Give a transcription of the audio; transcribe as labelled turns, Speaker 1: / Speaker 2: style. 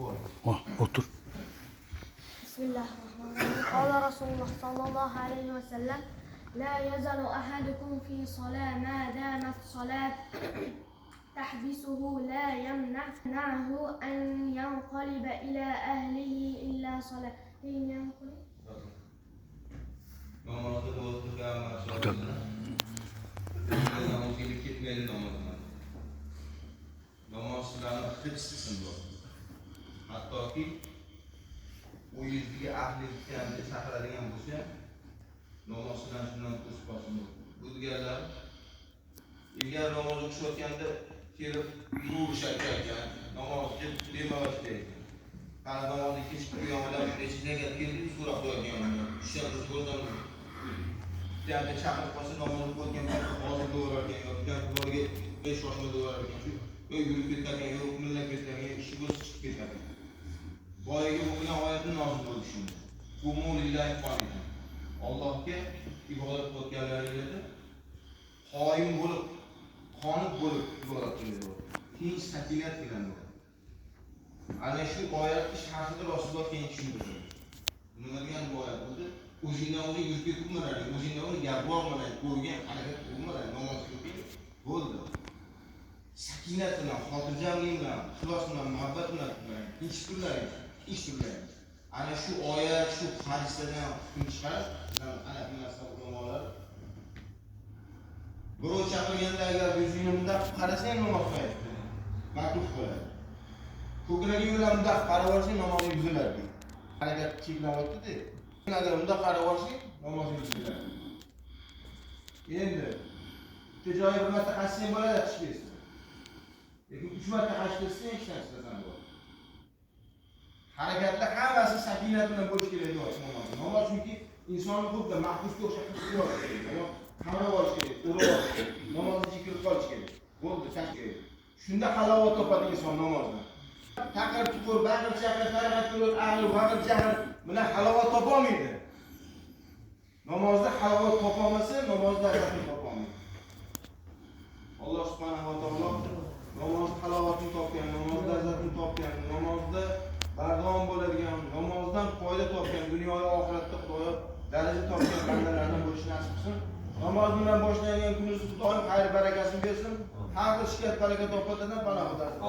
Speaker 1: Otur.
Speaker 2: Bismillahirrahmanirrahim. Qala Rasululloh sallallohu alayhi va sallam: La yazalu ahadukum fi salat ma damat salat tahbisuhu la yamna'hu an yanqaliba ila ahlihi illa salat.
Speaker 3: Namazda dostlukla maşallah. Namazı gitmeli namazına. Namazçıların hırsızsın bu. Hatta ki o yüzdeki ahli kendini sahradigan bo'lsa, namozdan shundan o'spasin. Bu deganlar ilgari namoz o'qishayotganda kelib yurishar ekan, namozga demoqchi ekan. Qani namozga kechib qo'yganlar nechiga keldi so'rab qo'ygan. Ishlar ko'rdim. Deyarli chaqirib qolsa namoz o'qigan hozir do'rarkan yoki bolaga 5 yoshda do'rarkan shu yurib ketgan yo'q millak ketgan ishi bo'z chiqib ketadi. Boyaga o'qigan oyatni nozil bo'lishi. Qumu lillahi qanitin. Allohga ibodat qilganlaringizda qoyim bo'lib, qonib bo'lib ibodat qiladi. Tinch sakinat bilan bo'ladi. Ana shu oyatni sharhida Rasululloh keyin tushuntirdi. Nima degan bu oyat bo'ldi? O'zingdan o'zing yurib ketmading, o'zingdan o'zing gap bormading, ko'rgan harakat qilmading, namoz o'qib bo'ldi. Sakinat bilan, xotirjamlik bilan, ixlos bilan, muhabbat bilan ish turlaring. Ana shu oyat, shu hadislardan hukm chiqarib, ana bu narsa ulamolar birov chaqirganda agar o'zingni bundoq qarasang namoz o'qiydi. Makruh bo'ladi. Ko'kragiga bilan bundoq qarab olsang namoz buziladi. Harakat cheklanyapti-da. Agar bundoq qarab olsang namoz buziladi. Endi tijoy bir marta qasing bo'ladi, chiqasiz. Lekin 3 marta qashirsang hech narsa qilasan bo'ladi. Harakatda hammasi sakinat bilan bo'lish kerak namoz. Namoz chunki insonni xuddi mahbusga o'xshab qilib kerak. Qamrab olish kerak, urib olish kerak, namozga kirib qolish kerak. Bo'ldi, kerak. Shunda halovat topadi inson namozdan. Taqir tuqur, bag'ir chaqir, taragat qilib, ahli bag'ir chaqir bilan halovat topolmaydi. Namozda halovat topolmasa, namozda lezzatni topolmaydi. Alloh subhanahu va taolo namoz halovatni topgan, namozda lezzatni topgan, namozda bardavom bo'ladigan, namozdan foyda topgan, dunyo va oxiratda Xudo daraja topgan bandalardan bo'lishni nasib qilsin. Namoz bilan boshlangan kuningiz doim xayr barakasini bersin. Har bir shikayat baraka topadigan panoh bersin.